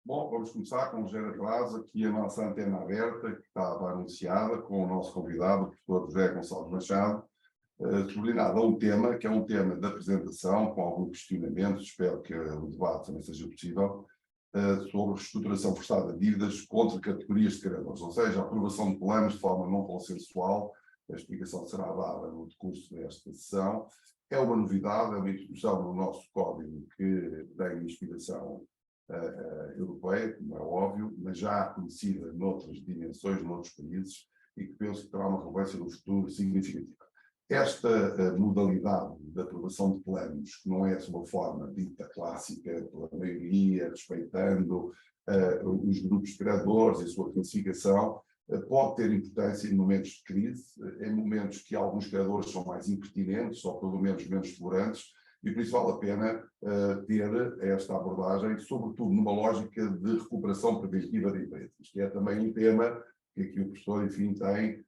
Bom, vamos começar com o Gera Class, aqui a nossa antena aberta, que estava anunciada, com o nosso convidado, o professor José Gonçalves Machado, sublinhado a um tema, que é um tema da apresentação, com algum questionamento, espero que o debate também seja possível, sobre reestruturação forçada de dívidas contra categorias de credores, ou seja, a aprovação de planos de forma não consensual. A explicação será dada no decurso desta sessão. É uma novidade, é uma introdução no nosso código que tem inspiração europeia, como é óbvio, mas já conhecida noutras dimensões, noutros países, e que penso que terá uma relevância no futuro significativa. Esta modalidade de aprovação de planos, que não é de uma forma dita clássica, pela maioria, respeitando os grupos de credores e a sua classificação, pode ter importância em momentos de crise, em momentos que alguns credores são mais impertinentes, ou pelo menos menos tolerantes, e por isso vale a pena ter esta abordagem, sobretudo numa lógica de recuperação preventiva de empresas, que é também um tema que aqui o professor, enfim, tem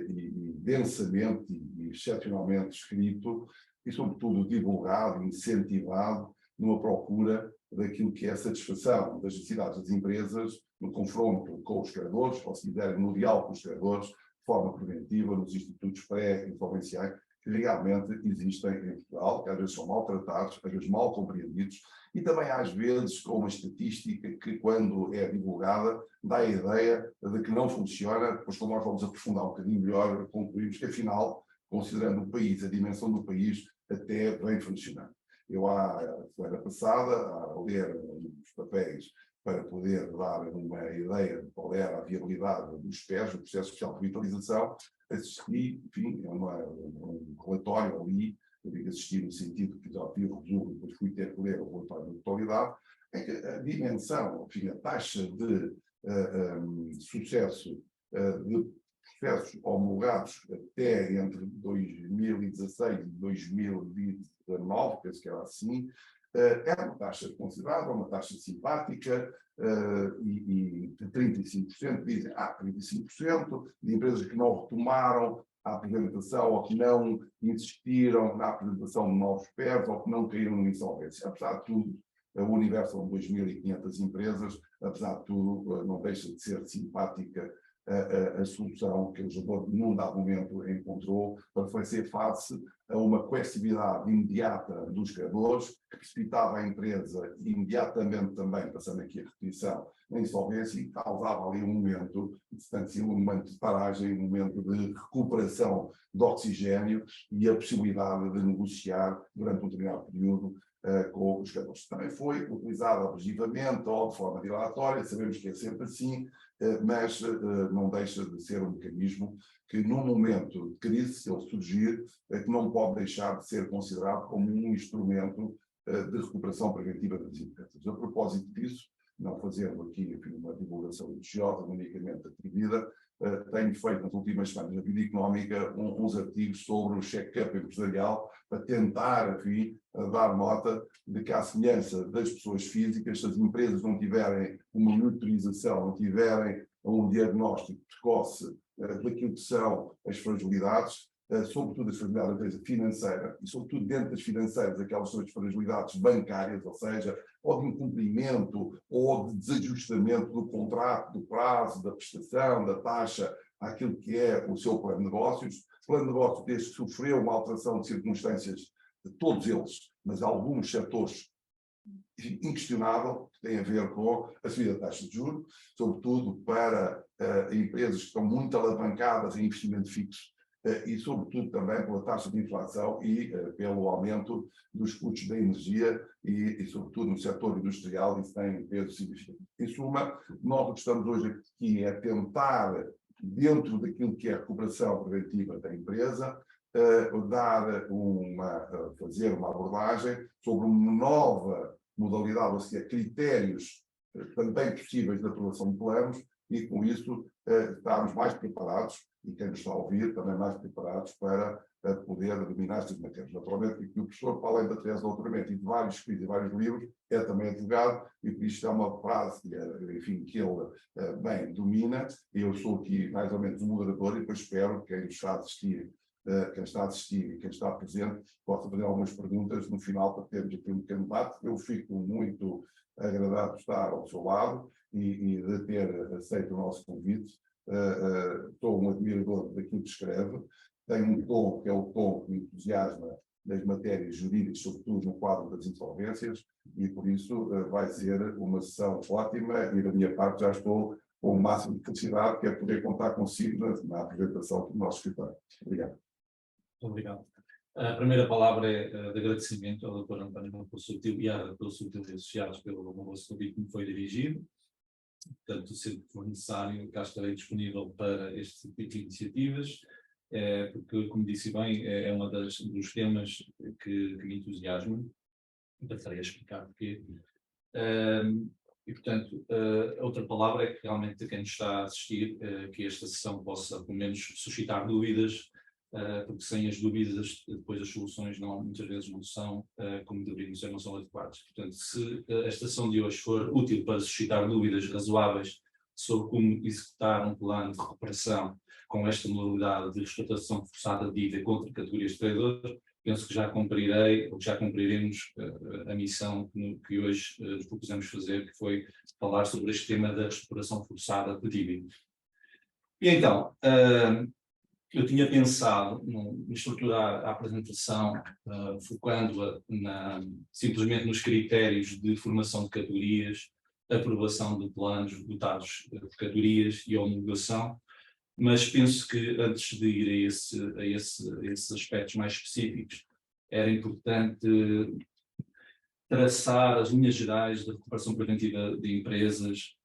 e densamente e excepcionalmente escrito, e sobretudo divulgado, incentivado, numa procura daquilo que é a satisfação das necessidades das empresas no confronto com os credores, ou se quiserem, no diálogo com os credores, de forma preventiva, nos institutos pré-insolvenciais, que realmente existem em Portugal, que às vezes são maltratados, às vezes mal compreendidos, e também às vezes com uma estatística que, quando é divulgada, dá a ideia de que não funciona, depois quando nós vamos aprofundar um bocadinho melhor, concluímos que, afinal, considerando o país, a dimensão do país, até vem funcionando. Eu, a semana passada, a ler os papéis para poder dar uma ideia de qual era a viabilidade dos PERs, do processo especial de revitalização, assisti, enfim, um relatório ali, eu digo assistir no sentido que já tive o resumo, depois fui ter que ler o relatório na totalidade, é que a dimensão, enfim, a taxa de sucesso de processos homologados até entre 2016 e 2019, penso que era assim, é uma taxa considerável, uma taxa simpática, e de 35%, dizem, 35% de empresas que não retomaram a apresentação ou que não insistiram na apresentação de novos PERs ou que não caíram numa insolvência. Apesar de tudo, o universo são 2.500 empresas, apesar de tudo, não deixa de ser simpática a solução que o legislador, num dado momento, encontrou para fazer face a uma coercividade imediata dos credores, que precipitava a empresa imediatamente também, passando aqui a repetição, na insolvência, e causava ali um momento de paragem, um momento de recuperação de oxigênio e a possibilidade de negociar durante um determinado período com os credores. Também foi utilizado abusivamente ou de forma dilatória, sabemos que é sempre assim, mas não deixa de ser um mecanismo que, num momento de crise, se ele surgir, que não pode deixar de ser considerado como um instrumento de recuperação preventiva das empresas. A propósito disso, não fazendo aqui, enfim, uma divulgação religiosa unicamente atribuída, tenho feito nas últimas semanas na vida económica uns artigos sobre o check-up empresarial para tentar, enfim, dar nota de que, à semelhança das pessoas físicas, se as empresas não tiverem uma monitorização, não tiverem um diagnóstico precoce daquilo que são as fragilidades, sobretudo as fragilidades da empresa financeira, e sobretudo dentro das financeiras, aquelas são as fragilidades bancárias, ou seja, ou de incumprimento, ou de desajustamento do contrato, do prazo, da prestação, da taxa, àquilo que é o seu plano de negócios. O plano de negócios desde que sofreu uma alteração de circunstâncias de todos eles, mas alguns setores inquestionável, que tem a ver com a subida da taxa de juros, sobretudo para empresas que estão muito alavancadas em investimento fixo, e sobretudo também pela taxa de inflação e pelo aumento dos custos da energia e sobretudo no setor industrial, isso tem peso significativo. Em suma, nós o que estamos hoje aqui é tentar, dentro daquilo que é a recuperação preventiva da empresa, fazer uma abordagem sobre uma nova modalidade, ou seja, critérios também possíveis de aprovação de planos, e com isso estarmos mais preparados, e quem nos está a ouvir também mais preparados para poder dominar estas matérias. Naturalmente, que o professor, para além da tese de doutoramento e de vários escritos e vários livros, é também advogado, e por isso é uma frase, enfim, que ele bem domina. Eu sou aqui mais ou menos um moderador, e depois espero que quem nos está a assistir quem está a assistir e quem está presente possa fazer algumas perguntas no final para termos aqui um pequeno debate. Eu fico muito agradado de estar ao seu lado e de ter aceito o nosso convite. Sou um admirador daquilo que escreve. Tem um tom que é o tom que me entusiasma nas matérias jurídicas, sobretudo no quadro das insolvências, e por isso vai ser uma sessão ótima e da minha parte já estou com o máximo de felicidade, que é poder contar consigo na apresentação do nosso escritório. Obrigado. Muito obrigado. A primeira palavra é de agradecimento ao Dr. António Monteiro e à Dr. Subtil Associados pelo nosso convite que me foi dirigido. Portanto, sempre que for necessário, cá estarei disponível para este tipo de iniciativas, porque, como disse bem, é um dos temas que me entusiasma. Passarei a explicar porquê. E, portanto, a outra palavra é que realmente quem nos está a assistir, que esta sessão possa, pelo menos, suscitar dúvidas, porque sem as dúvidas, depois as soluções muitas vezes não são como deveriam ser, não são adequadas. Portanto, se esta sessão de hoje for útil para suscitar dúvidas razoáveis sobre como executar um plano de recuperação com esta modalidade de explotação forçada de dívida contra categorias de credores, penso que já cumprirei, ou que já cumpriremos a missão que hoje nos propusemos fazer, que foi falar sobre este tema da recuperação forçada de dívidas. E então, eu tinha pensado em estruturar a apresentação focando-a simplesmente nos critérios de formação de categorias, aprovação de planos dotados de categorias e homologação, mas penso que antes de ir a esses aspectos mais específicos, era importante traçar as linhas gerais da recuperação preventiva de empresas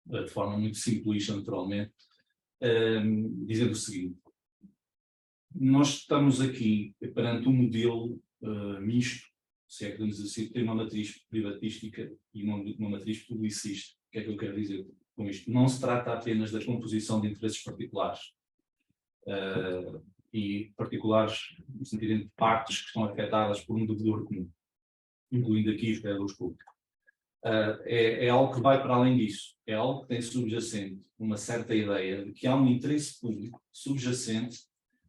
de forma muito simplista, naturalmente, dizendo o seguinte: nós estamos aqui perante um modelo misto, se é que podemos assim, tem uma matriz privatística e uma matriz publicista. O que é que eu quero dizer com isto? Não se trata apenas da composição de interesses particulares, e particulares no sentido de partes que estão afetadas por um devedor comum, incluindo aqui os credores públicos. É algo que vai para além disso. É algo que tem subjacente uma certa ideia de que há um interesse público subjacente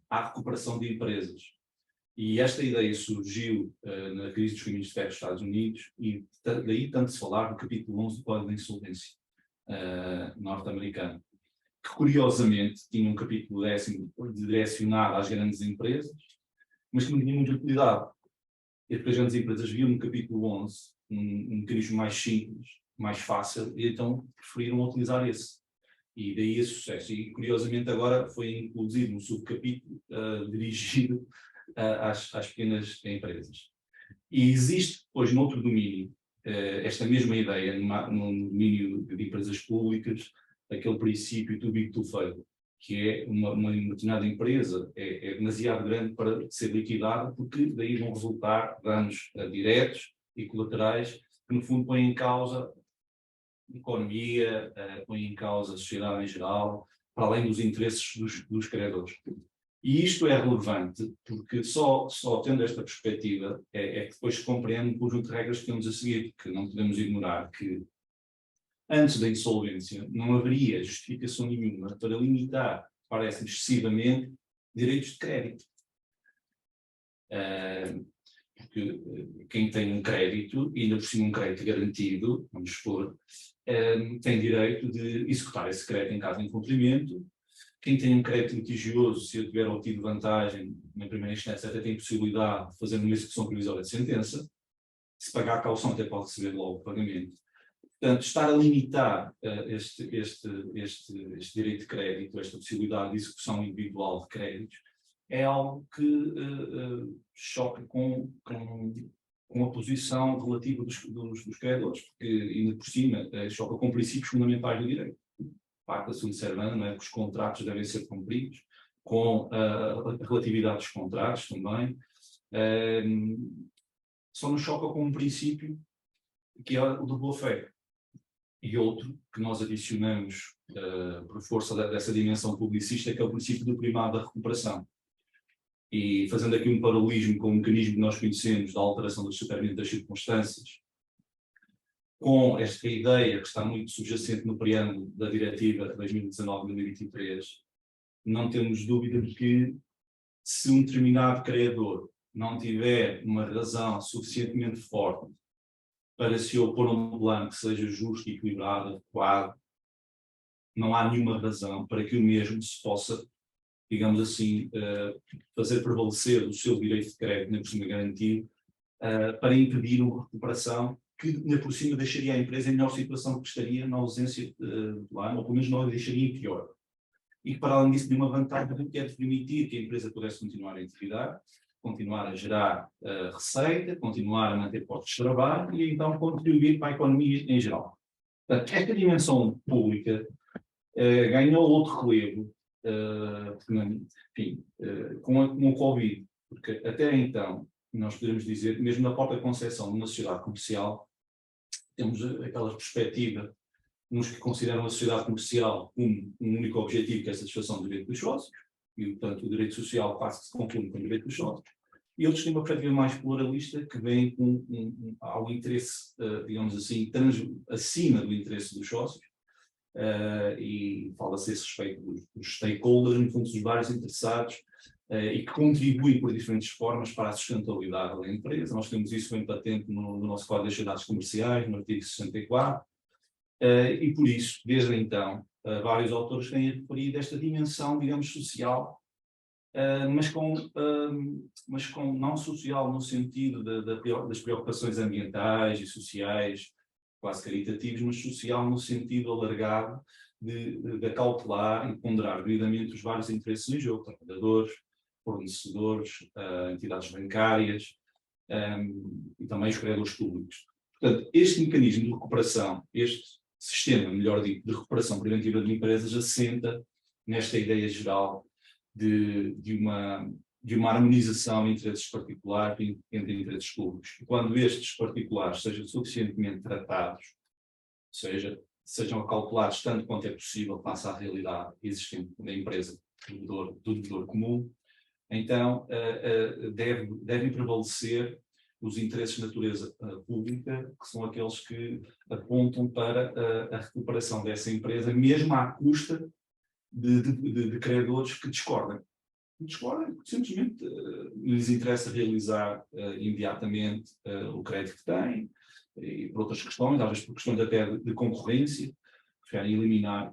à recuperação de empresas. E esta ideia surgiu na crise dos caminhos de ferro dos Estados Unidos, e daí tanto se falar do capítulo 11 do Código de Insolvência norte-americano, que curiosamente tinha um capítulo 10º direcionado às grandes empresas, mas que não tinha muita utilidade. E porque as grandes empresas viam no capítulo 11 um mecanismo mais simples, mais fácil, e então preferiram utilizar esse. E daí esse sucesso. E curiosamente agora foi incluído um subcapítulo dirigido às pequenas empresas. E existe hoje noutro domínio esta mesma ideia, num domínio de empresas públicas, aquele princípio too big to fail, que é uma determinada empresa é demasiado grande para ser liquidada, porque daí vão resultar danos diretos e colaterais que no fundo põem em causa a economia, põem em causa a sociedade em geral, para além dos interesses dos credores. E isto é relevante porque só tendo esta perspectiva é que depois se compreende um conjunto de regras que temos a seguir, que não podemos ignorar, que antes da insolvência não haveria justificação nenhuma para limitar, parece excessivamente, direitos de crédito. Porque quem tem um crédito, e ainda por cima um crédito garantido, vamos supor, tem direito de executar esse crédito em caso de incumprimento. Quem tem um crédito litigioso, se eu tiver obtido vantagem, na primeira instância até tem possibilidade de fazer uma execução provisória de sentença. Se pagar a caução, até pode receber logo o pagamento. Portanto, estar a limitar este direito de crédito, esta possibilidade de execução individual de créditos, é algo que choca com a posição relativa dos credores, porque, ainda por cima, choca com princípios fundamentais do direito. Pacta-se servando, não é? Que os contratos devem ser cumpridos, com a relatividade dos contratos também. Só nos choca com um princípio que é o do boa-fé. E outro que nós adicionamos por força dessa dimensão publicista, que é o princípio do primado da recuperação. E fazendo aqui um paralelismo com o mecanismo que nós conhecemos da alteração do superamento das circunstâncias, com esta ideia que está muito subjacente no preâmbulo da Diretiva 2019-2023, não temos dúvida de que se um determinado credor não tiver uma razão suficientemente forte para se opor a um plano que seja justo, equilibrado, adequado, não há nenhuma razão para que o mesmo se possa, digamos assim, fazer prevalecer o seu direito de crédito, na por cima garantido, para impedir uma recuperação que, na por cima, deixaria a empresa em melhor situação que estaria na ausência do plano, ou pelo menos não a deixaria em pior. E que, para além disso, tem uma vantagem que é de permitir que a empresa pudesse continuar a atividade, continuar a gerar receita, continuar a manter postos de trabalho e então contribuir para a economia em geral. Portanto, esta dimensão pública ganhou outro relevo, enfim, com o Covid, porque até então, nós podemos dizer, mesmo na própria concepção de uma sociedade comercial, temos aquela perspectiva, uns que consideram a sociedade comercial como um único objetivo, que é a satisfação do direito dos sócios, e, portanto, o direito social quase que se confunde com o direito dos sócios, e outros têm uma perspectiva mais pluralista, que vem com ao interesse, digamos assim, acima do interesse dos sócios, e fala-se a esse respeito dos stakeholders, no fundo, dos vários interessados, e que contribuem por diferentes formas para a sustentabilidade da empresa. Nós temos isso bem patente no nosso Código das Sociedades Comerciais, no artigo 64, e por isso, desde então, vários autores têm referido esta dimensão, digamos, social, mas com não social no sentido das preocupações ambientais e sociais, quase caritativos, mas social no sentido alargado de acautelar e ponderar devidamente os vários interesses em jogo, trabalhadores, fornecedores, entidades bancárias e também os credores públicos. Portanto, este mecanismo de recuperação, este sistema, melhor dito, de recuperação preventiva de empresas assenta nesta ideia geral de uma harmonização entre interesses particulares e entre interesses públicos. E quando estes particulares sejam suficientemente tratados, ou seja, sejam acalculados tanto quanto é possível face à realidade existente na empresa do devedor comum, então devem prevalecer os interesses de natureza pública, que são aqueles que apontam para a recuperação dessa empresa, mesmo à custa de credores que discordem. Discordem porque simplesmente lhes interessa realizar imediatamente o crédito que têm, e por outras questões, às vezes por questões até de concorrência, preferem eliminar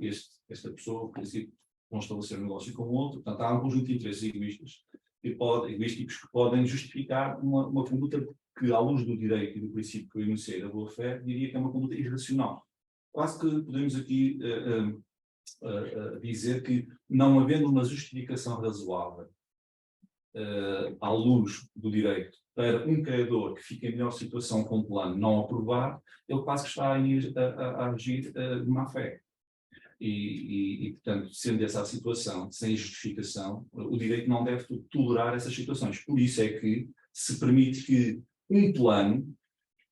esta pessoa, por exemplo, vão estabelecer um negócio com o outro. Portanto, há um conjunto de interesses egoísticos que podem justificar uma conduta que, à luz do direito e do princípio que eu enunciei da boa-fé, diria que é uma conduta irracional. Quase que podemos aqui dizer que, não havendo uma justificação razoável à luz do direito para um credor que fica em melhor situação com o plano não aprovar, ele quase que está a agir de má fé. E, portanto, sendo essa a situação, sem justificação, o direito não deve tolerar essas situações. Por isso é que se permite que um plano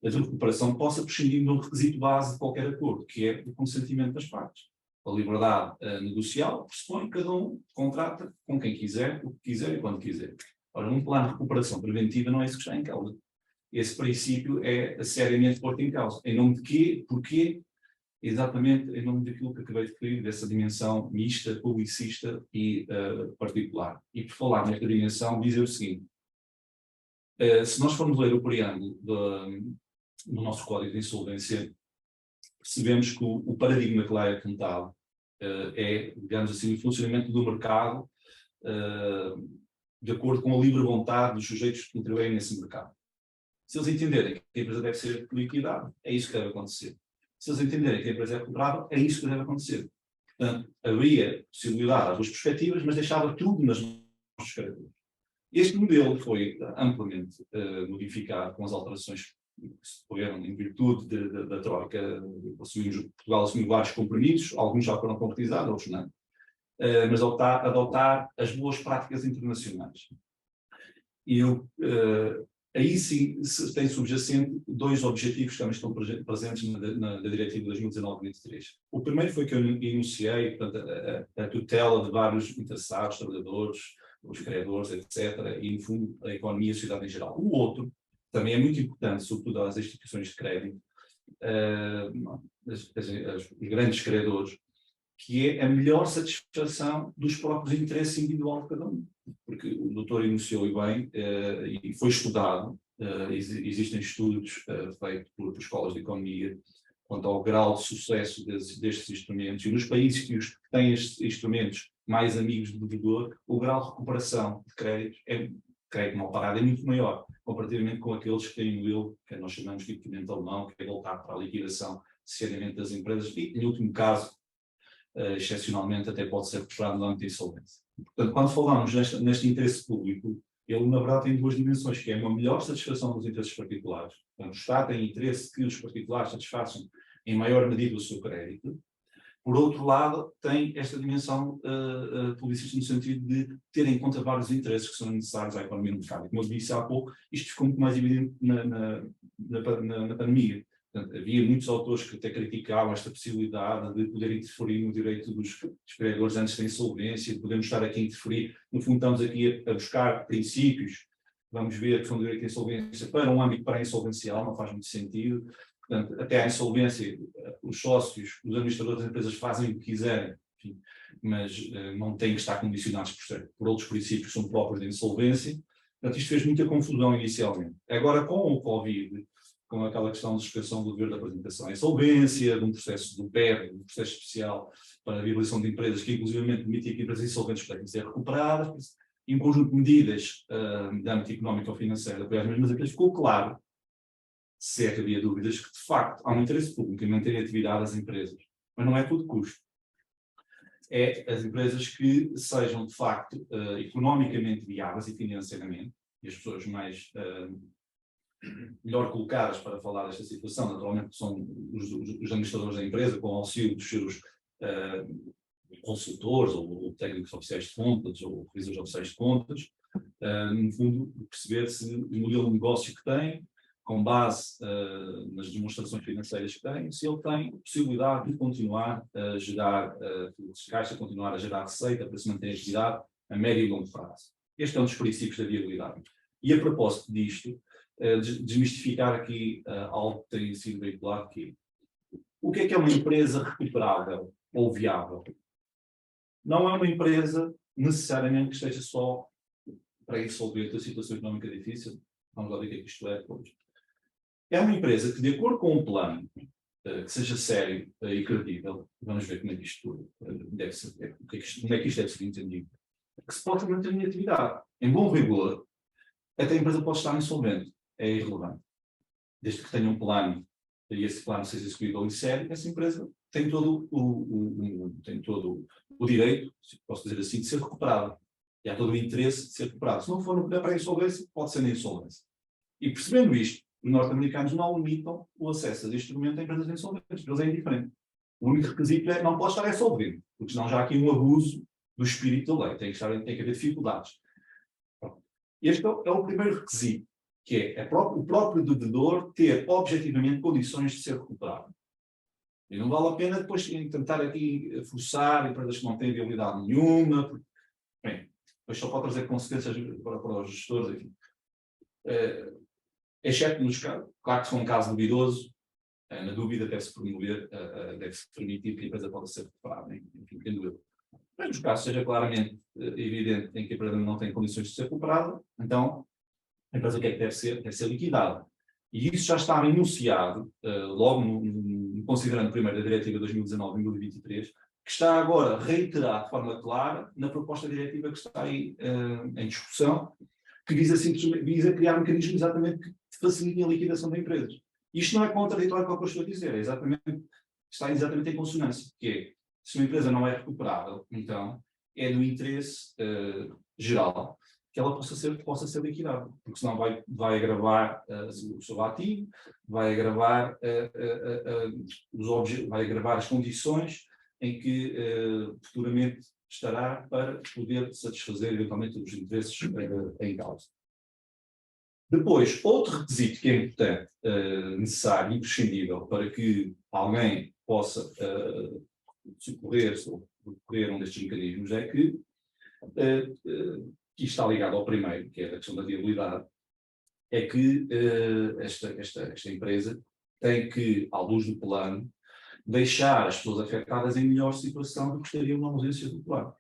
de recuperação possa prescindir de um requisito base de qualquer acordo, que é o consentimento das partes. A liberdade negocial pressupõe que cada um contrata com quem quiser, o que quiser e quando quiser. Ora, um plano de recuperação preventiva não é isso que está em causa. Esse princípio é seriamente posto em causa. Em nome de quê? Porquê? Exatamente em nome daquilo que acabei de referir, dessa dimensão mista, publicista e particular. E por falar nesta dimensão, dizer o seguinte: se nós formos ler o preâmbulo do nosso Código de Insolvência, percebemos que o paradigma que lá é apontado é, digamos assim, o funcionamento do mercado de acordo com a livre vontade dos sujeitos que intervêm nesse mercado. Se eles entenderem que a empresa deve ser liquidada, é isso que deve acontecer. Se eles entenderem que a empresa é recuperável, é isso que deve acontecer. Portanto, havia possibilidade às duas perspectivas, mas deixava tudo nas mãos dos credores. Este modelo foi amplamente modificado com as alterações que se decorreram em virtude da Troika. Portugal assumiu vários compromissos, alguns já foram concretizados, outros não. Mas adotar as boas práticas internacionais. E aí sim tem subjacente dois objetivos que também estão presentes na Diretiva 2019-23. O primeiro foi que eu enunciei, portanto, a tutela de vários interessados, trabalhadores, os credores, etc., e, no fundo, a economia e a sociedade em geral. O outro também é muito importante, sobretudo às instituições de crédito, os grandes credores, que é a melhor satisfação dos próprios interesses individuais de cada um. Porque o doutor enunciou e bem, e foi estudado, existem estudos feitos por escolas de economia quanto ao grau de sucesso destes instrumentos, e nos países que têm estes instrumentos mais amigos do devedor, o grau de recuperação de crédito mal parado é muito maior, comparativamente com aqueles que têm o modelo que nós chamamos de equipamento alemão, que é voltar para a liquidação, seriamente das empresas, e, em último caso, excepcionalmente, até pode ser recuperado no âmbito da insolvência. Portanto, quando falamos neste interesse público, ele, na verdade, tem duas dimensões, que é uma melhor satisfação dos interesses particulares. Portanto, o Estado tem interesse que os particulares satisfaçam em maior medida o seu crédito. Por outro lado, tem esta dimensão publicista no sentido de ter em conta vários interesses que são necessários à economia no mercado. Como eu disse há pouco, isto ficou muito mais evidente na pandemia. Portanto, havia muitos autores que até criticavam esta possibilidade de poder interferir no direito dos credores antes da insolvência, de podermos estar aqui a interferir. No fundo, estamos aqui a buscar princípios, vamos ver a questão do direito à insolvência para um âmbito pré-insolvencial, não faz muito sentido. Portanto, até à insolvência, os sócios, os administradores das empresas fazem o que quiserem, enfim, mas não têm que estar condicionados por outros princípios que são próprios da insolvência. Portanto, isto fez muita confusão inicialmente. Agora, com o Covid, com aquela questão de suspensão do dever de apresentação à insolvência, de um processo do PER, um processo especial para a viabilização de empresas, que inclusivamente permitia que empresas insolventes pudessem ser recuperadas, e um conjunto de medidas de âmbito económico ou financeiro, apoiar as mesmas empresas, ficou claro, se é que havia dúvidas, que de facto há um interesse público em manter a atividade das empresas, mas não é tudo custo. É as empresas que sejam de facto economicamente viáveis e financeiramente, e as pessoas mais melhor colocadas para falar desta situação, naturalmente, são os administradores da empresa, com o auxílio dos seus consultores, ou técnicos oficiais de contas, ou revisores oficiais de contas, no fundo, perceber se o modelo de negócio que tem, com base nas demonstrações financeiras que tem, se ele tem possibilidade de continuar a gerar fluxos de caixa, continuar a gerar receita para se manter a atividade a médio e longo prazo. Este é um dos princípios da viabilidade. E a propósito disto, desmistificar aqui algo que tem sido veiculado, que o que é uma empresa recuperável ou viável? Não é uma empresa necessariamente que esteja só para insolvente a situação económica difícil. Vamos lá ver o que é que isto é depois. É uma empresa que, de acordo com um plano que seja sério e credível, vamos ver como é que isto deve ser, como é que isto deve ser entendido, que se pode manter em atividade. Em bom rigor, até a empresa pode estar insolvente, é irrelevante. Desde que tenha um plano e esse plano seja execuído em sério, essa empresa tem todo o direito, se posso dizer assim, de ser recuperada. E há todo o interesse de ser recuperado. Se não for para a insolvência, pode ser na insolvência. E percebendo isto, os norte-americanos não limitam o acesso a este instrumento a empresas insolventes, eles é indiferente. O único requisito é não pode estar insolvente, porque senão já há aqui um abuso do espírito da lei, tem que haver dificuldades. Este é o primeiro requisito, que é o próprio devedor ter objetivamente condições de ser recuperado. E não vale a pena depois tentar aqui forçar empresas que não têm viabilidade nenhuma, porque, bem, depois só pode trazer consequências para os gestores, enfim. Exceto nos casos, claro que se for um caso duvidoso, na dúvida deve-se promover, deve-se permitir que a empresa possa ser recuperada, enfim, entendo eu. Mas nos casos seja claramente evidente em que a empresa não tem condições de ser recuperada, então a empresa o que é que deve ser? Deve ser liquidada. E isso já estava enunciado, logo considerando primeiro a Diretiva 2019-2023, que está agora reiterado de forma clara na proposta diretiva que está aí em discussão, que visa criar um mecanismo exatamente que facilite a liquidação de empresas. Isto não é contraditório com o que eu estou a dizer, está exatamente em consonância, que é, se uma empresa não é recuperável, então é do interesse geral que ela possa ser liquidada, porque senão vai agravar o seu ativo, vai agravar vai agravar as condições em que futuramente estará para poder satisfazer eventualmente os interesses em causa. Depois, outro requisito que é importante, necessário, imprescindível para que alguém possa socorrer ou recorrer a um destes mecanismos é que está ligado ao primeiro, que é a questão da viabilidade, é que esta empresa tem que, à luz do plano, deixar as pessoas afetadas em melhor situação do que estariam na ausência do plano.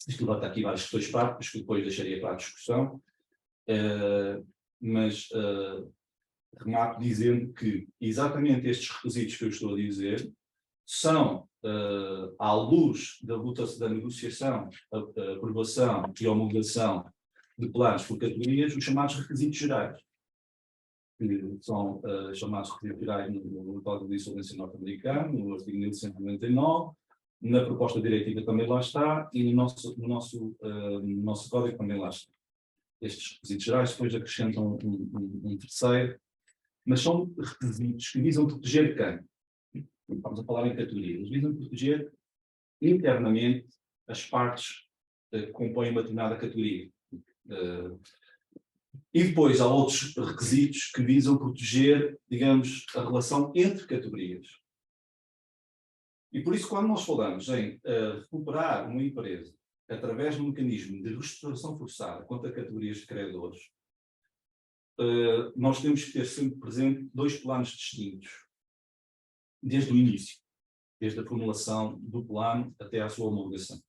Isto levanta aqui várias questões práticas que depois deixaria para a discussão, mas remato dizendo que exatamente estes requisitos que eu estou a dizer são, à luz da negociação, aprovação e homologação de planos por categorias, os chamados requisitos gerais, que são chamados requisitos gerais no Código de Insolvência norte-americano, no artigo 1199, na proposta diretiva também lá está, e no nosso código também lá está. Estes requisitos gerais depois acrescentam um terceiro, mas são requisitos que visam proteger quem? Vamos a falar em categorias. Visam proteger internamente as partes que compõem uma determinada categoria. E depois há outros requisitos que visam proteger, digamos, a relação entre categorias. E por isso, quando nós falamos em recuperar uma empresa através de um mecanismo de reestruturação forçada contra categorias de credores, nós temos que ter sempre presente dois planos distintos, desde o início, desde a formulação do plano até à sua homologação,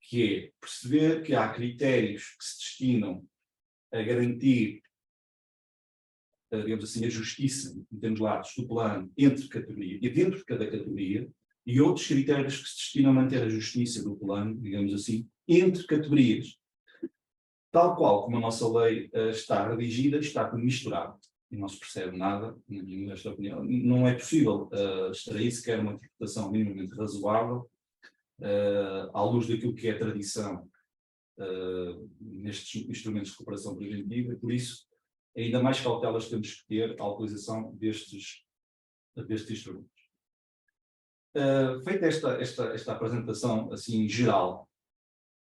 que é perceber que há critérios que se destinam a garantir, digamos assim, a justiça, em termos latos, do plano entre categorias e dentro de cada categoria, e outros critérios que se destinam a manter a justiça do plano, digamos assim, entre categorias. Tal qual como a nossa lei está redigida, está misturado. E não se percebe nada, nesta opinião. Não é possível extrair sequer uma interpretação minimamente razoável à luz daquilo que é a tradição nestes instrumentos de cooperação preventiva, e por isso ainda mais cautelas temos que ter à utilização destes instrumentos. Feita esta apresentação assim geral,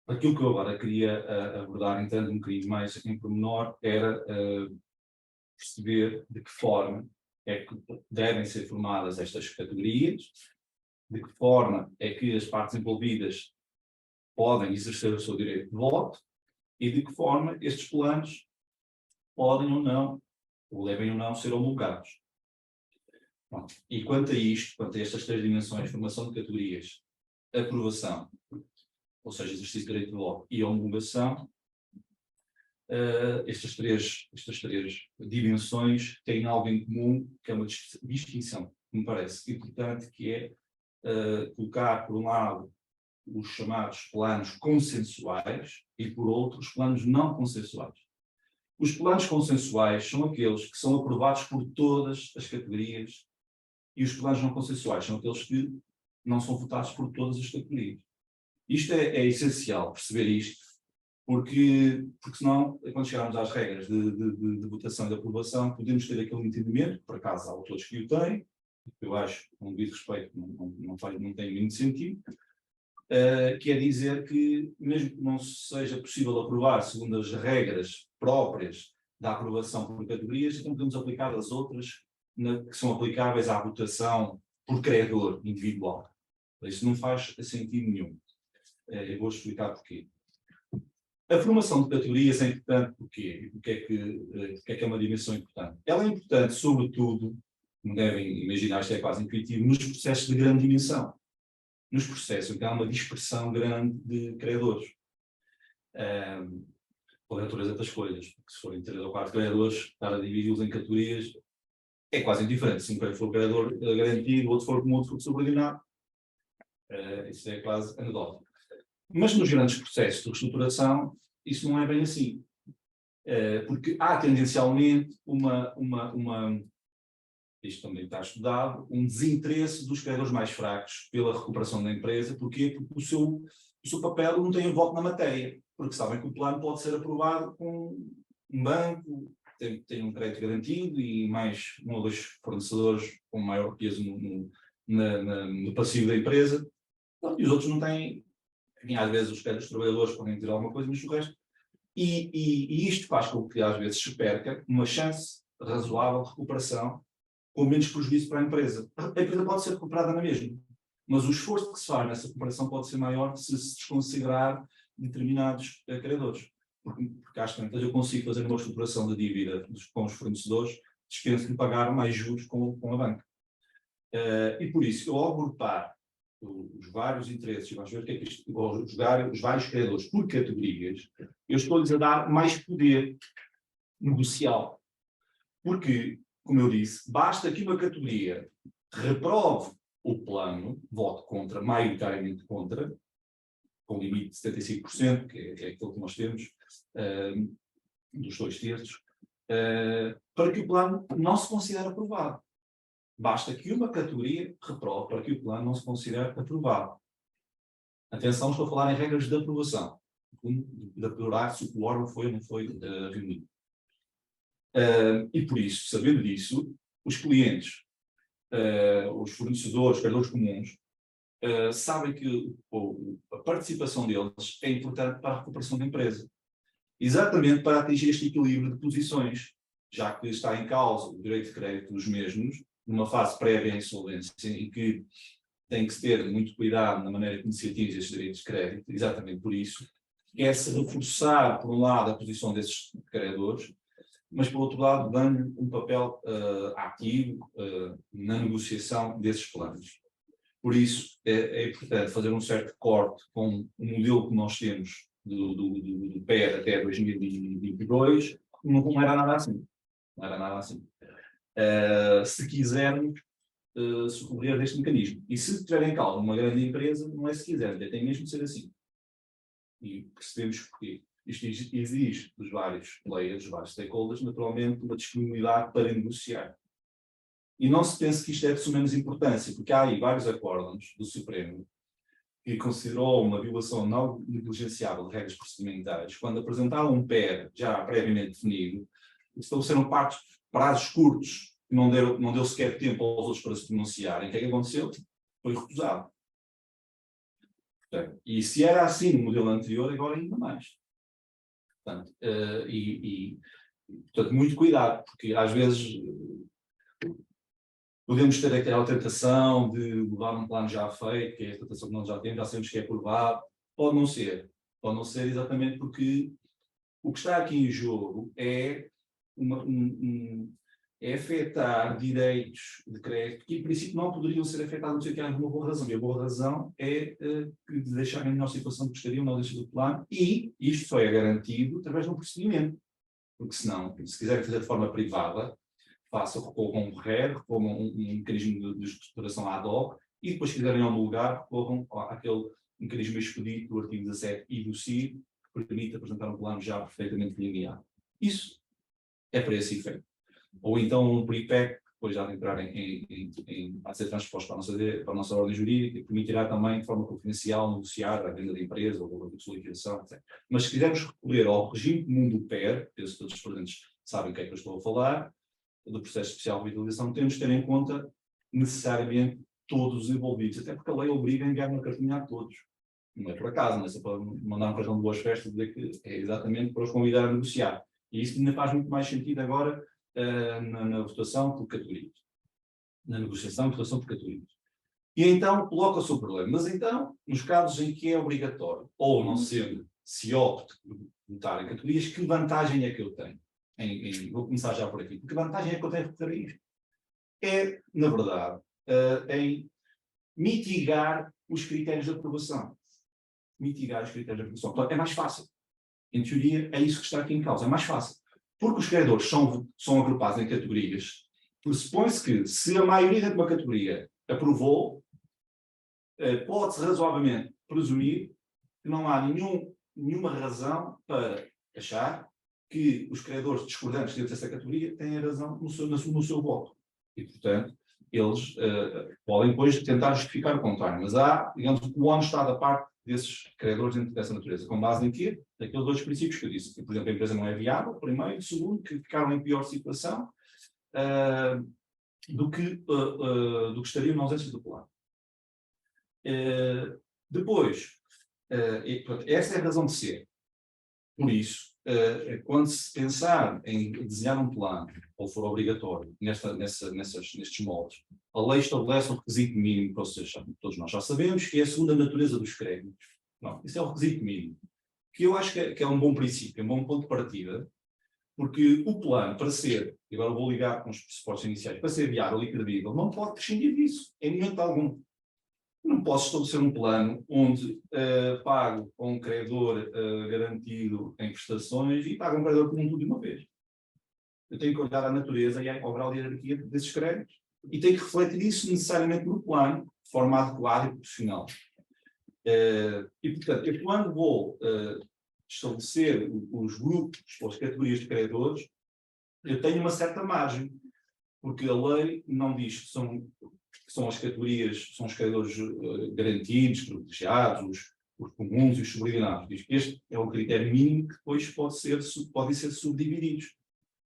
aquilo que eu agora queria abordar, entrando um bocadinho mais em pormenor, era perceber de que forma é que devem ser formadas estas categorias, de que forma é que as partes envolvidas podem exercer o seu direito de voto e de que forma estes planos podem ou não, ou devem ou não ser homologados. Bom, e quanto a isto, quanto a estas três dimensões, formação de categorias, aprovação, ou seja, exercício de direito de voto e homologação, estas três dimensões têm algo em comum, que é uma distinção, que me parece importante, que é colocar, por um lado, os chamados planos consensuais e, por outro, os planos não consensuais. Os planos consensuais são aqueles que são aprovados por todas as categorias e os planos não consensuais são aqueles que não são votados por todas as categorias. Isto é essencial, perceber isto, porque senão, quando chegarmos às regras de votação e de aprovação, podemos ter aquele entendimento, por acaso há autores que o têm, eu acho, com devido respeito, não tem muito sentido, que é dizer que, mesmo que não seja possível aprovar segundo as regras próprias da aprovação por categorias, então podemos aplicar as outras que são aplicáveis à votação por credor individual. Isso não faz sentido nenhum. Eu vou explicar porquê. A formação de categorias é importante porquê? Porque é que é uma dimensão importante? Ela é importante, sobretudo, como devem imaginar, isto é quase intuitivo, nos processos de grande dimensão. Nos processos em que há uma dispersão grande de credores. Pela natureza das coisas. Porque se forem 3 ou 4 credores, estar a dividi-los em categorias é quase indiferente. Se um credor for credor garantido, o outro for como outro subordinado, isso é quase anedótico. Mas nos grandes processos de reestruturação, isso não é bem assim. Porque há tendencialmente isto também está estudado, um desinteresse dos credores mais fracos pela recuperação da empresa. Porquê? Porque o seu papel não tem um voto na matéria, porque sabem que o plano pode ser aprovado com um banco, tem um crédito garantido e mais 1 ou 2 fornecedores com maior peso no passivo da empresa, e os outros não têm. Enfim, às vezes os trabalhadores podem ter alguma coisa, mas o resto. E isto faz com que às vezes se perca uma chance razoável de recuperação com menos prejuízo para a empresa. A empresa pode ser recuperada na mesma, mas o esforço que se faz nessa recuperação pode ser maior se desconsiderar determinados credores. Porque às tantas eu consigo fazer uma reestruturação da dívida com os fornecedores, dispenso de pagar mais juros com a banca. E por isso, eu ao agrupar os vários interesses, vamos ver o que é que isto, ou jogar os vários credores por categorias, eu estou-lhes a dar mais poder negocial. Porque, como eu disse, basta que uma categoria reprove o plano, vote contra, maioritariamente contra, com limite de 75%, que é aquilo que nós temos, dos 2/3, para que o plano não se considere aprovado. Basta que uma categoria reprove para que o plano não se considere aprovado. Atenção, estou a falar em regras de aprovação, de apurar se o órgão foi ou não foi reunido. E por isso, sabendo disso, os clientes, os fornecedores, os credores comuns, sabem que a participação deles é importante para a recuperação da empresa. Exatamente para atingir este equilíbrio de posições, já que está em causa o direito de crédito dos mesmos, numa fase prévia à insolvência, em que tem que se ter muito cuidado na maneira como se atinge esses direitos de crédito, exatamente por isso, quer-se reforçar, por um lado, a posição desses credores, mas, por outro lado, dando um papel ativo na negociação desses planos. Por isso, é importante fazer um certo corte com o modelo que nós temos do PER até 2022, não era nada assim. Não era nada assim. Se quisermos socorrer deste mecanismo. E se tiver em causa uma grande empresa, não é se quisermos, tem mesmo de ser assim. E percebemos porquê. Isto exige dos vários players, dos vários stakeholders, naturalmente, uma disponibilidade para negociar. E não se pense que isto é de menos importância, porque há aí vários acórdãos do Supremo que considerou uma violação não negligenciável de regras procedimentais quando apresentaram um PER já previamente definido, estabeleceram prazos curtos, que não deu sequer tempo aos outros para se pronunciarem. O que é que aconteceu? Foi recusado. Portanto, e se era assim no modelo anterior, agora ainda mais. Portanto, portanto, muito cuidado, porque às vezes podemos ter aquela tentação de levar um plano já feito, que é a tentação que nós já temos, já sabemos que é aprovado. Pode não ser. Pode não ser exatamente porque o que está aqui em jogo é afetar direitos de crédito que, em princípio, não poderiam ser afetados, não sei que há uma boa razão. E a boa razão é que deixarem a melhor situação que gostariam na ausência do plano, e isto só é garantido através de um procedimento. Porque senão, se quiserem fazer de forma privada, recorram um RER, recorram um mecanismo de estruturação ad hoc, e depois, se quiserem homologar, recorram àquele mecanismo expedito do artigo 17 e do CID, que permite apresentar um plano já perfeitamente delineado. Isso é para esse efeito. Ou então um PRIPEC, que depois já de entrar a ser transposto para a nossa ordem jurídica, que permitirá também, de forma confidencial, negociar a venda da empresa ou a sua liquidação, etc. Mas se quisermos recorrer ao regime comum do PER, penso que todos os presentes sabem o que é que eu estou a falar, do processo especial de revitalização, temos de ter em conta necessariamente todos os envolvidos, até porque a lei obriga a enviar uma cartinha a todos. Não é por acaso, não é só para mandar um feijão de boas festas e dizer que é exatamente para os convidar a negociar. E isso ainda faz muito mais sentido agora na votação por categorias. Na negociação e votação por categorias. E então coloca-se o problema. Mas então, nos casos em que é obrigatório, ou não sendo, se opte por votar em categorias, que vantagem é que eu tenho? Vou começar já por aqui. Que vantagem é que eu tenho de recorrer a isto? É, na verdade, em mitigar os critérios de aprovação. Mitigar os critérios de aprovação. Portanto, é mais fácil. Em teoria, é isso que está aqui em causa. É mais fácil. Porque os credores são agrupados em categorias, pressupõe-se que, se a maioria de uma categoria aprovou, pode-se razoavelmente presumir que não há nenhuma razão para achar que os credores discordantes dentro dessa categoria têm razão no seu voto. E, portanto, eles podem depois tentar justificar o contrário. Mas há, digamos, o ONU está da parte desses credores dentro dessa natureza. Com base em quê? Naqueles dois princípios que eu disse. Que, por exemplo, a empresa não é viável, primeiro. E, segundo, que ficaram em pior situação do que estariam na ausência do plano. Depois, portanto, essa é a razão de ser. Por isso, quando se pensar em desenhar um plano, ou for obrigatório, nestes moldes, a lei estabelece um requisito mínimo, ou seja, todos nós já sabemos, que é a segunda natureza dos créditos. Não, isso é o requisito mínimo. Que eu acho que é um bom princípio, um bom ponto de partida, porque o plano, para ser e agora vou ligar com os pressupostos iniciais, para ser viável e credível, não pode prescindir disso, em momento algum. Não posso estabelecer um plano onde pago a um credor garantido em prestações e pago a um credor comum tudo de uma vez. Eu tenho que olhar à natureza e à obral hierarquia desses créditos e tenho que refletir isso necessariamente no plano, de forma adequada e profissional. E, portanto, eu quando vou estabelecer os grupos, ou as categorias de credores, eu tenho uma certa margem, porque a lei não diz que são as categorias, são os credores garantidos, privilegiados, os comuns e os subordinados. Diz que este é o critério mínimo que depois podem ser subdivididos.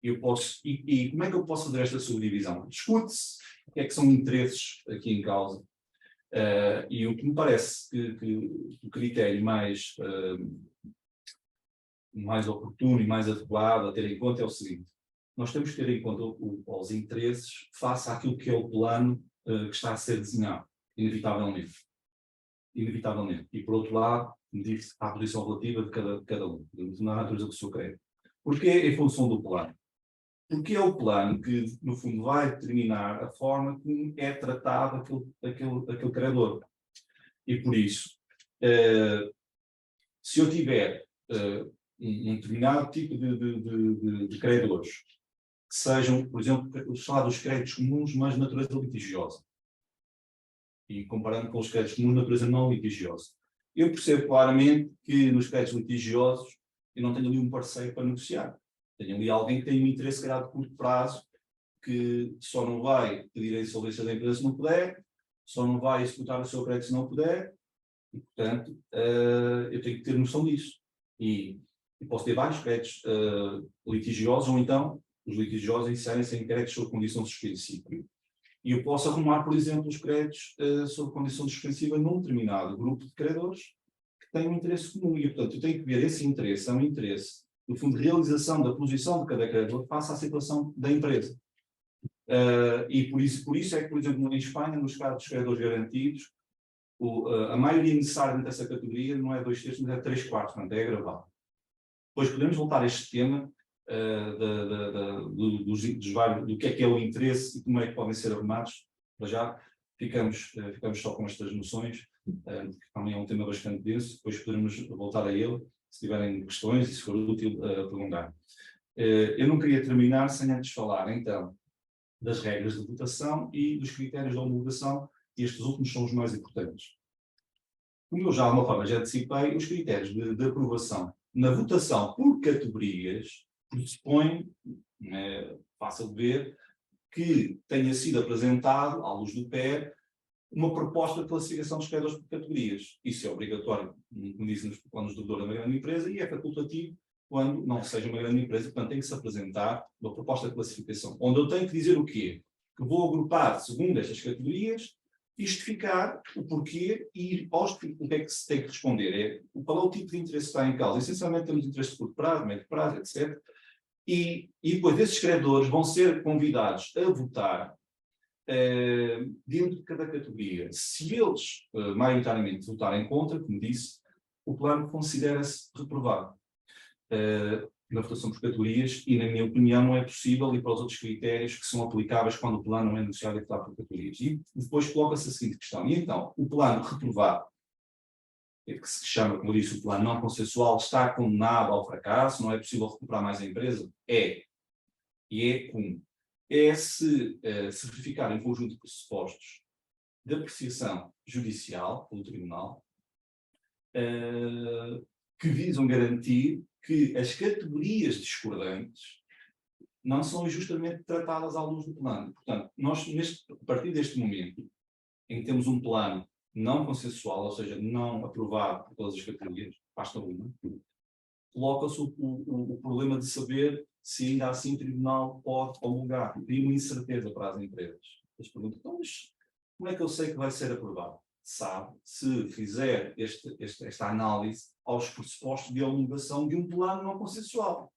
E como é que eu posso fazer esta subdivisão? Discute-se o que é que são interesses aqui em causa. E o que me parece que o critério mais oportuno e mais adequado a ter em conta é o seguinte: nós temos que ter em conta os interesses face àquilo que é o plano que está a ser desenhado, inevitavelmente. E, por outro lado, diz-se a posição relativa de cada um, na natureza do seu crédito. Porquê em função do plano? Porque é o plano que, no fundo, vai determinar a forma como é tratado aquele credor. E, por isso, se eu tiver um determinado tipo de credores, que sejam, por exemplo, os chamados créditos comuns, mas de natureza litigiosa, e comparando com os créditos comuns de natureza não litigiosa, eu percebo claramente que nos créditos litigiosos eu não tenho ali um parceiro para negociar. Tenho ali alguém que tem um interesse grave de curto prazo, que só não vai pedir a insolvência da empresa se não puder, só não vai executar o seu crédito se não puder, e, portanto, eu tenho que ter noção disso. E posso ter vários créditos litigiosos, ou então os litigiosos inserem-se em créditos sob condição suspensiva. E eu posso arrumar, por exemplo, os créditos sob condição suspensiva num determinado grupo de credores que têm um interesse comum. E, portanto, eu tenho que ver esse interesse, é um interesse, no fundo, de realização da posição de cada credor face à situação da empresa. E por isso é que, por exemplo, em Espanha, nos casos dos credores garantidos, a maioria necessária dessa categoria não é 2/3, mas é 3/4, portanto, é agravado. Depois podemos voltar a este tema do que é o interesse e como é que podem ser arrumados. Para já ficamos só com estas noções, porque também é um tema bastante denso, depois poderemos voltar a ele, se tiverem questões e se for útil perguntar. Eu não queria terminar sem antes falar, então, das regras de votação e dos critérios de homologação, e estes últimos são os mais importantes. Como eu já, de alguma forma, já antecipei, os critérios de aprovação na votação por categorias pressupõe, é fácil de ver, que tenha sido apresentado, à luz do PER, uma proposta de classificação dos credores por categorias. Isso é obrigatório, como dizem nos planos de devedor de uma grande empresa, e é facultativo quando não seja uma grande empresa. Portanto, tem que se apresentar uma proposta de classificação, onde eu tenho que dizer o quê? Que vou agrupar segundo estas categorias e justificar o porquê e o que é que se tem que responder. Qual é o tipo de interesse que está em causa? Essencialmente temos interesse de curto prazo, médio prazo, etc. E depois esses credores vão ser convidados a votar dentro de cada categoria. Se eles, maioritariamente, votarem contra, como disse, o plano considera-se reprovado na votação por categorias e, na minha opinião, não é possível ir para os outros critérios que são aplicáveis quando o plano não é negociado e votado por categorias. E depois coloca-se a seguinte questão. E então, o plano reprovado, que se chama, como disse, o plano não consensual, está condenado ao fracasso, não é possível recuperar mais a empresa? É. E é como? É se verificar um conjunto de pressupostos de apreciação judicial pelo Tribunal que visam garantir que as categorias discordantes não são injustamente tratadas à luz do plano. Portanto, nós, a partir deste momento, em que temos um plano não consensual, ou seja, não aprovado por todas as categorias, basta uma, coloca-se o problema de saber se ainda assim o Tribunal pode homologar. Cria uma incerteza para as empresas. Eles perguntam, então, mas como é que eu sei que vai ser aprovado? Sabe, se fizer esta análise aos pressupostos de homologação de um plano não consensual.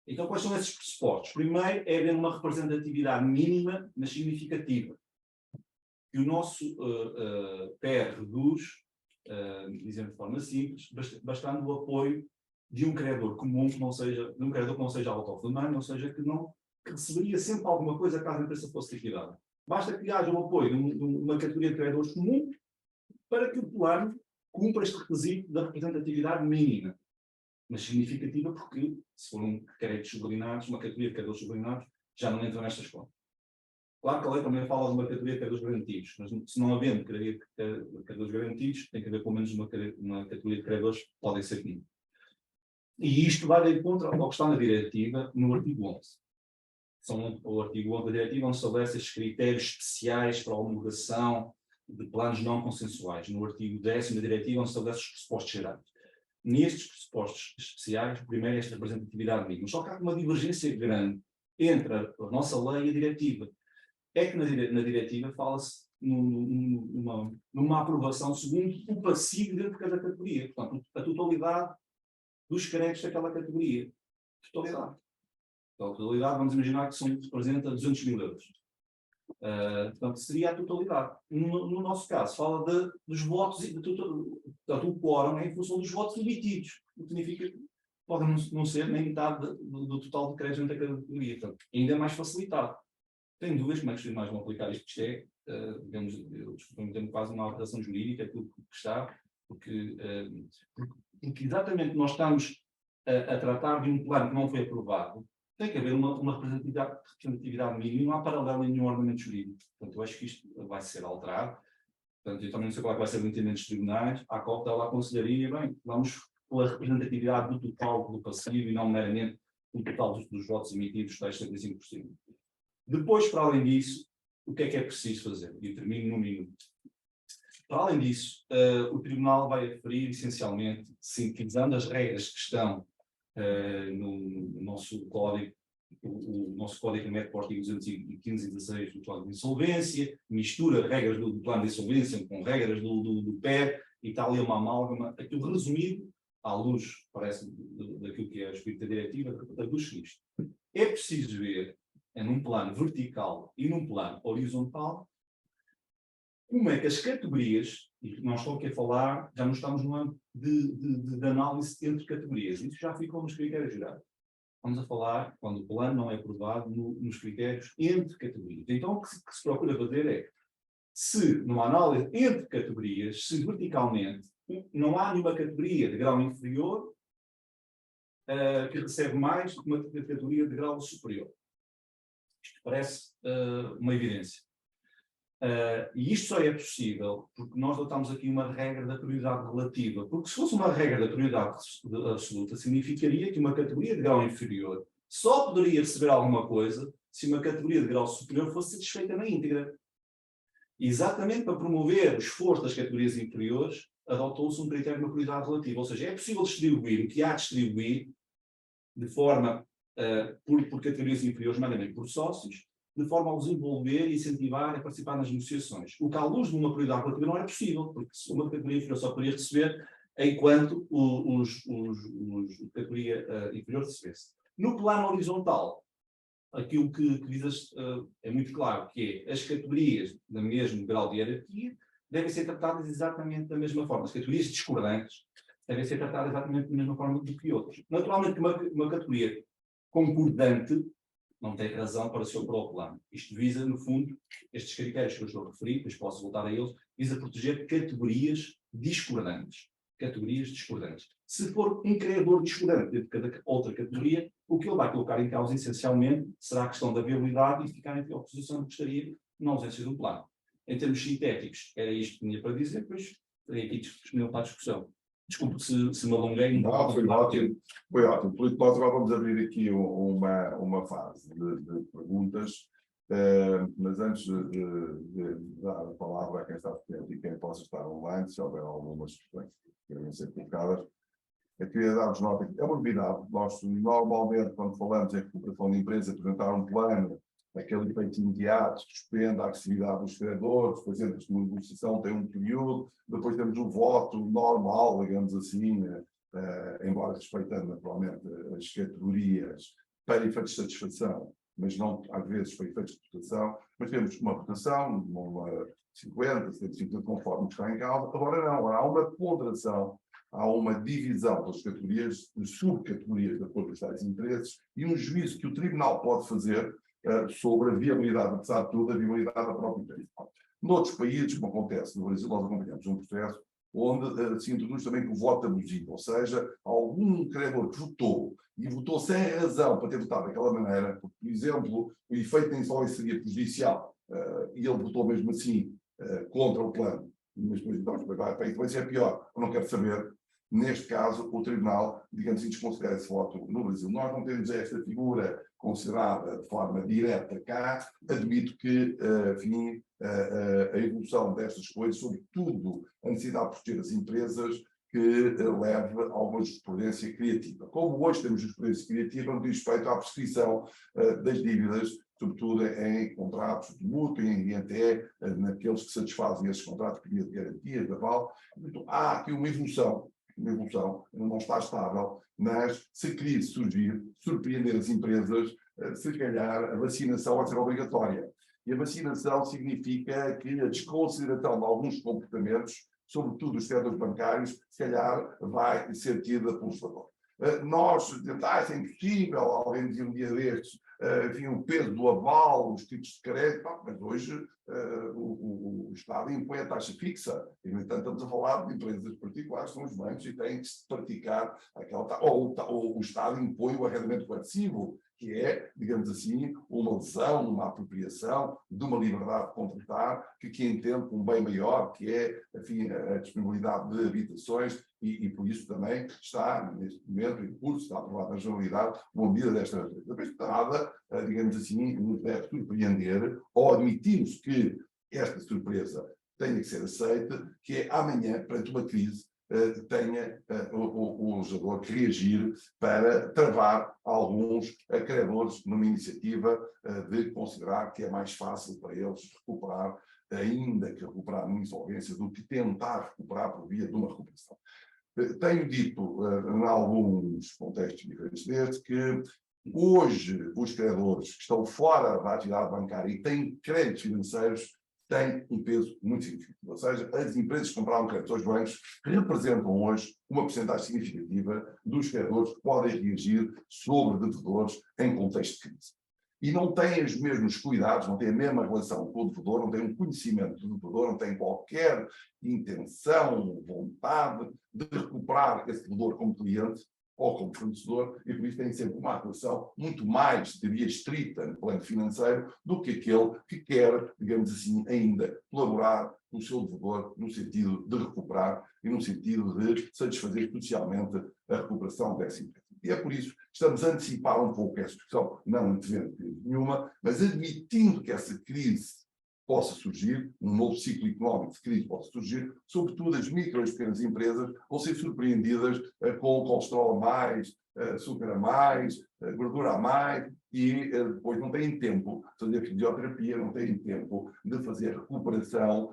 Então, quais são esses pressupostos? Primeiro, é haver uma representatividade mínima, mas significativa. Que o nosso PER reduz, dizendo de forma simples, bastando o apoio de um credor comum que não seja, de um credor que não seja out of the money, ou seja, que não que receberia sempre alguma coisa caso a empresa fosse liquidada. Basta que haja um apoio de uma categoria de credores comum para que o plano cumpra este requisito da representatividade mínima, mas significativa, porque se for créditos subordinados, uma categoria de credores subordinados já não entra nestas contas. Claro que a lei também fala de uma categoria de credores garantidos, mas se não havendo categoria de credores garantidos, tem que haver pelo menos uma categoria de credores que podem ser comuns. E isto vai de encontro ao que está na diretiva, no artigo 11. O artigo 11 da diretiva onde estabelece estes critérios especiais para a homologação de planos não consensuais. No artigo 10 da diretiva onde estabelece os pressupostos gerais. Nestes pressupostos especiais, primeiro esta representatividade mínima. Só que há uma divergência grande entre a nossa lei e a diretiva. É que na diretiva fala-se numa aprovação segundo o passivo dentro de cada categoria. Portanto, a totalidade dos créditos daquela categoria. Totalidade. Então, a totalidade, vamos imaginar que representa 200 mil euros. Portanto, seria a totalidade. No nosso caso, fala dos votos, portanto, o quórum é em função dos votos emitidos, o que significa que pode não ser nem metade do total de créditos dentro da categoria. Portanto, ainda é mais facilitado. Tenho dúvidas como é que os tribunais vão aplicar isto, isto é, digamos, eu temos quase uma alteração jurídica, aquilo que está, porque exatamente nós estamos a tratar de um plano que não foi aprovado, tem que haver uma representatividade mínima, não há paralelo em nenhum ordenamento jurídico. Portanto, eu acho que isto vai ser alterado. Portanto, eu também não sei qual é que vai ser o entendimento dos tribunais. A COP lá aconselharia, bem, vamos pela representatividade do total do passivo e não meramente o total dos votos emitidos, tais 75%. Depois, para além disso, o que é preciso fazer? E eu termino num minuto. Para além disso, o Tribunal vai aferir, essencialmente, sintetizando as regras que estão no nosso código, o nosso código remete para o artigo 215 e 16 do Código de Insolvência, mistura regras do plano de insolvência com regras do PER, e está ali uma amálgama, aquilo resumido, à luz, parece, daquilo que é o espírito da diretiva, traduz isto. É preciso ver, num plano vertical e num plano horizontal, como é que as categorias, e nós estamos aqui a falar, já não estamos no âmbito de análise entre categorias, isso já ficou nos critérios gerais. Estamos a falar, quando o plano não é aprovado, nos critérios entre categorias. Então, o que se procura fazer é, se numa análise entre categorias, se verticalmente não há nenhuma categoria de grau inferior que recebe mais do que uma categoria de grau superior. Isto parece uma evidência. E isto só é possível porque nós adotamos aqui uma regra da prioridade relativa. Porque se fosse uma regra da prioridade absoluta, significaria que uma categoria de grau inferior só poderia receber alguma coisa se uma categoria de grau superior fosse satisfeita na íntegra. E exatamente para promover o esforço das categorias inferiores, adotou-se um critério de uma prioridade relativa. Ou seja, é possível distribuir o que há de distribuir de forma por categorias inferiores, meramente por sócios, de forma a os envolver e incentivar a participar nas negociações. O que, à luz de uma prioridade relativa, não era possível, porque uma categoria inferior só poderia receber enquanto a categoria inferior recebesse. No plano horizontal, aquilo que diz é muito claro, que é as categorias do mesmo grau de hierarquia devem ser tratadas exatamente da mesma forma. As categorias discordantes devem ser tratadas exatamente da mesma forma do que outras. Naturalmente, uma categoria concordante não tem razão para se opor ao plano. Isto visa, no fundo, estes critérios que eu estou a referir, depois posso voltar a eles, visa proteger categorias discordantes. Categorias discordantes. Se for um credor discordante dentro de cada outra categoria, o que ele vai colocar em causa, essencialmente, será a questão da viabilidade e ficar em oposição que estaria na ausência do plano. Em termos sintéticos, era isto que tinha para dizer, depois terei aqui disponível para a discussão. Desculpe se me alonguei. Não, foi ótimo. Foi ótimo. Por isso, nós agora vamos abrir aqui uma fase de perguntas, mas antes de dar a palavra a quem está presente e quem possa estar online, se houver algumas questões que querem ser colocadas, eu queria dar-vos nota que é uma novidade. Nós, normalmente, quando falamos em recuperação de empresa, apresentar um plano, aquele efeito imediato, suspende a agressividade dos credores, depois entra numa negociação, tem um período, depois temos o voto normal, digamos assim, embora respeitando naturalmente as categorias para efeitos de satisfação, mas não às vezes para efeitos de votação, mas temos uma votação, uma 50, 75, conforme está em causa. Agora não, há uma ponderação há uma divisão das categorias, de subcategorias de acordo com os tais interesses, e um juízo que o Tribunal pode fazer sobre a viabilidade, apesar de tudo, a viabilidade da própria empresa. Noutros países, como acontece no Brasil, nós acompanhamos um processo onde se introduz também o voto abusivo, ou seja, algum credor que votou e votou sem razão para ter votado daquela maneira, porque, por exemplo, o efeito da insolvência seria prejudicial e ele votou mesmo assim contra o plano, mas depois então, vai para a influência é pior, eu não quero saber. Neste caso, o Tribunal, digamos assim, desconsidera esse voto no Brasil. Nós não temos esta figura considerada de forma direta cá. Admito que, enfim, a evolução destas coisas, sobretudo a necessidade de proteger as empresas, que leve a uma jurisprudência criativa. Como hoje temos jurisprudência criativa no que diz respeito à prescrição das dívidas, sobretudo em contratos de mútuo e até naqueles que satisfazem esses contratos por via de garantias, de aval. Então, há aqui uma evolução, não está estável, mas se crise surgir, surpreender as empresas, se calhar a vacinação vai ser obrigatória. E a vacinação significa que a desconsideração de alguns comportamentos, sobretudo os setores bancários, se calhar vai ser tida por favor. Nós dizemos, isso é impossível, alguém dizia um dia destes, enfim, o peso do aval, os títulos de crédito, mas hoje o Estado impõe a taxa fixa, e no entanto estamos a falar de empresas particulares, são os bancos, e têm que se praticar aquela taxa, ou o Estado impõe o arrendamento coercivo, que é, digamos assim, uma lesão, uma apropriação de uma liberdade de contratar, que entende como um bem maior, que é, enfim, a disponibilidade de habitações, e por isso também está, neste momento, em curso, está aprovada na generalidade, uma medida desta natureza. Depois, nada, digamos assim, nos deve surpreender, ou admitimos que esta surpresa tenha que ser aceita, que é amanhã, perante uma crise, tenha o legislador que reagir para travar alguns credores numa iniciativa de considerar que é mais fácil para eles recuperar, ainda que recuperar numa insolvência, do que tentar recuperar por via de uma recuperação. Tenho dito, em alguns contextos diferentes deste, que hoje os credores que estão fora da atividade bancária e têm créditos financeiros têm um peso muito significativo. Ou seja, as empresas que compraram créditos aos bancos representam hoje uma porcentagem significativa dos credores que podem reagir sobre devedores em contexto de crise. E não têm os mesmos cuidados, não têm a mesma relação com o devedor, não têm um conhecimento do devedor, não têm qualquer intenção, vontade de recuperar esse devedor como cliente ou como fornecedor, e por isso têm sempre uma atuação muito mais, diria, estrita no plano financeiro do que aquele que quer, digamos assim, ainda colaborar com o seu devedor no sentido de recuperar e no sentido de satisfazer socialmente a recuperação dessa empresa. E é por isso que estamos a antecipar um pouco essa discussão, não antevendo crise nenhuma, mas admitindo que essa crise possa surgir, um novo ciclo económico de crise possa surgir, sobretudo as micro e pequenas empresas vão ser surpreendidas com colesterol a mais, açúcar a mais, gordura a mais, e depois não têm tempo de fazer fisioterapia, não têm tempo de fazer recuperação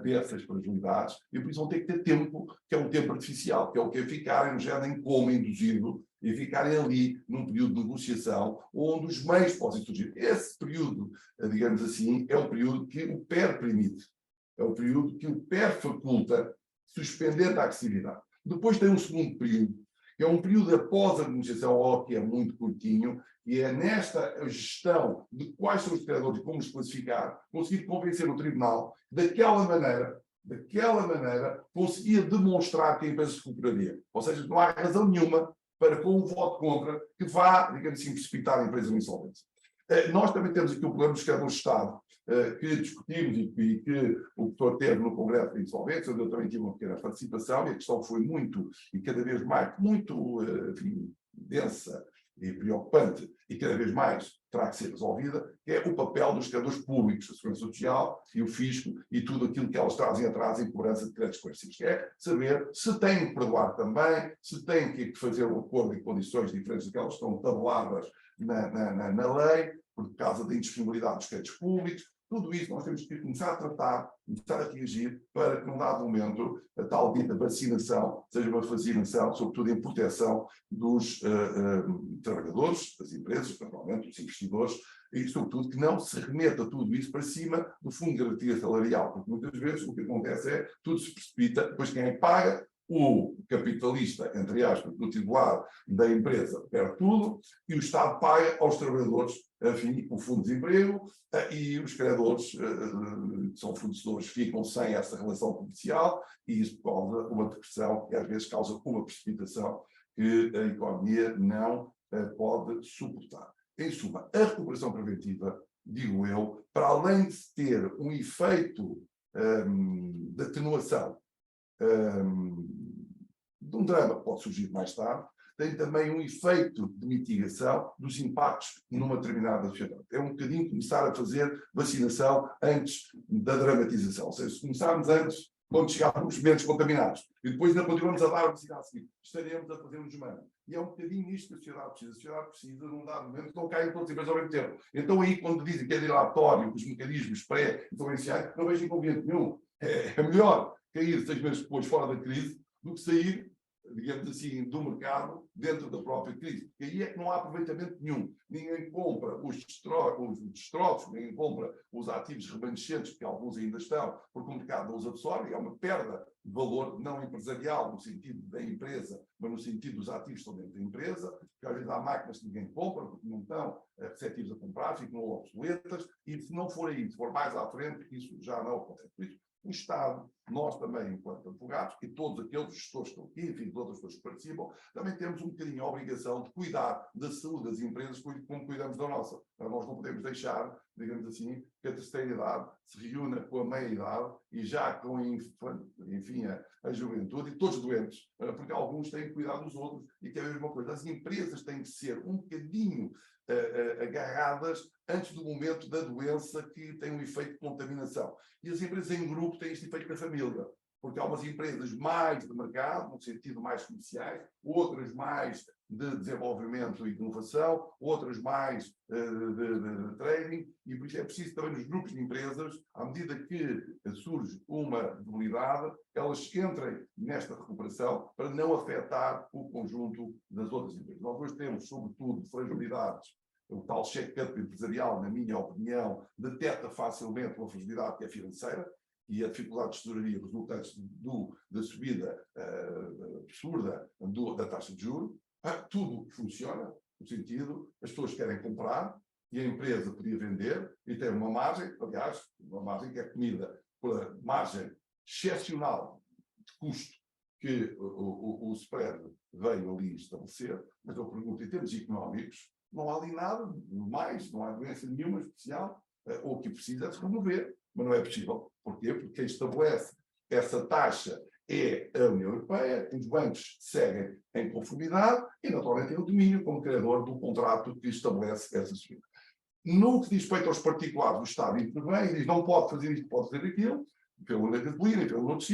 dessas fragilidades, e por isso vão ter que ter tempo, que é um tempo artificial, que é o que é ficarem já em coma induzido, e ficarem ali num período de negociação, onde os meios possam surgir. Esse período, digamos assim, é um período que o PER permite, é um período que o PER faculta, suspendendo a agressividade. Depois tem um segundo período, que é um período após a negociação, que é muito curtinho, e é nesta gestão de quais são os credores e como os classificar, conseguir convencer o tribunal, daquela maneira, conseguia demonstrar que a empresa se recuperaria. Ou seja, não há razão nenhuma para, com um voto contra, que vá, digamos assim, precipitar a empresa em insolvência. Nós também temos aqui o problema dos credores de Estado, que discutimos e que o doutor teve no Congresso de Insolvência, onde eu também tive uma pequena participação, e a questão foi muito, e cada vez mais, muito, enfim, densa e preocupante, e cada vez mais terá que ser resolvida, que é o papel dos credores públicos, a Segurança Social e o Fisco, e tudo aquilo que elas trazem atrás em cobrança de créditos coercivos, que é saber se têm que perdoar também, se têm que fazer um acordo em condições diferentes do que elas estão tabuladas na lei, por causa da indisponibilidade dos créditos públicos. Tudo isso nós temos que começar a tratar, começar a reagir para que, num dado momento, a tal dita vacinação seja uma vacinação, sobretudo em proteção dos trabalhadores, das empresas, naturalmente, dos investidores, e, sobretudo, que não se remeta tudo isso para cima do fundo de garantia salarial, porque muitas vezes o que acontece é tudo se precipita, depois quem é que paga? o capitalista, entre aspas, do titular da empresa, perde tudo, e o Estado paga aos trabalhadores, enfim, o fundo de desemprego, e os credores, que são fornecedores, ficam sem essa relação comercial, e isso causa uma depressão, que às vezes causa uma precipitação que a economia não pode suportar. Em suma, a recuperação preventiva, digo eu, para além de ter um efeito de atenuação de um drama que pode surgir mais tarde, tem também um efeito de mitigação dos impactos numa determinada sociedade. É um bocadinho começar a fazer vacinação antes da dramatização. Ou seja, se começarmos antes, quando chegarmos menos contaminados, e depois ainda continuamos a dar a vacina a seguir, estaremos a fazer um desmame. E é um bocadinho isto que a sociedade precisa. A sociedade precisa, num dado momento, que não caem todos os empresas ao mesmo tempo. Então aí, quando dizem que é dilatório, os mecanismos pré-intervenciais, não vejo inconveniente nenhum. É melhor cair 6 meses depois fora da crise do que sair, digamos assim, do mercado dentro da própria crise. Porque aí é que não há aproveitamento nenhum. Ninguém compra os destroços, ninguém compra os ativos remanescentes, que alguns ainda estão, porque o mercado não os absorve. É uma perda de valor não empresarial, no sentido da empresa, mas no sentido dos ativos que estão dentro da empresa, que às vezes há máquinas que ninguém compra, porque não estão receptivos a comprar, ficam obsoletas, e se não for aí, se for mais à frente, isso já não acontece. Por isso, o Estado, nós também, enquanto advogados, e todos aqueles gestores que estão aqui, enfim, todas as pessoas que participam, também temos um bocadinho a obrigação de cuidar da saúde das empresas como cuidamos da nossa. Nós não podemos deixar, digamos assim, que a terceira idade se reúna com a meia-idade e já com enfim, a juventude, e todos doentes, porque alguns têm que cuidar dos outros, e que é a mesma coisa. As empresas têm que ser um bocadinho agarradas antes do momento da doença que tem um efeito de contaminação. E as empresas em grupo têm este efeito da família, porque há umas empresas mais de mercado, no sentido mais comerciais, outras mais de desenvolvimento e de inovação, outras mais de trading, e por isso é preciso também nos grupos de empresas, à medida que surge uma debilidade, elas entrem nesta recuperação para não afetar o conjunto das outras empresas. Nós hoje temos, sobretudo, fragilidades. O tal check-up empresarial, na minha opinião, detecta facilmente uma fragilidade que é financeira, e a dificuldade de tesouraria resultantes da subida absurda da taxa de juros. Tudo funciona, no sentido, as pessoas querem comprar e a empresa podia vender e tem uma margem, aliás, uma margem que é comida pela margem excepcional de custo que o spread veio ali estabelecer. Mas eu pergunto, em termos económicos, não há ali nada mais, não há doença nenhuma especial, ou que precisa de se remover, mas não é possível. Porquê? Porque quem estabelece essa taxa é a União Europeia, os bancos seguem em conformidade e, naturalmente, tem o domínio como criador do contrato que estabelece essa subida. No que diz respeito aos particulares, o Estado intervém e diz não pode fazer isto, pode fazer aquilo, pelo na gasolina, pelo outro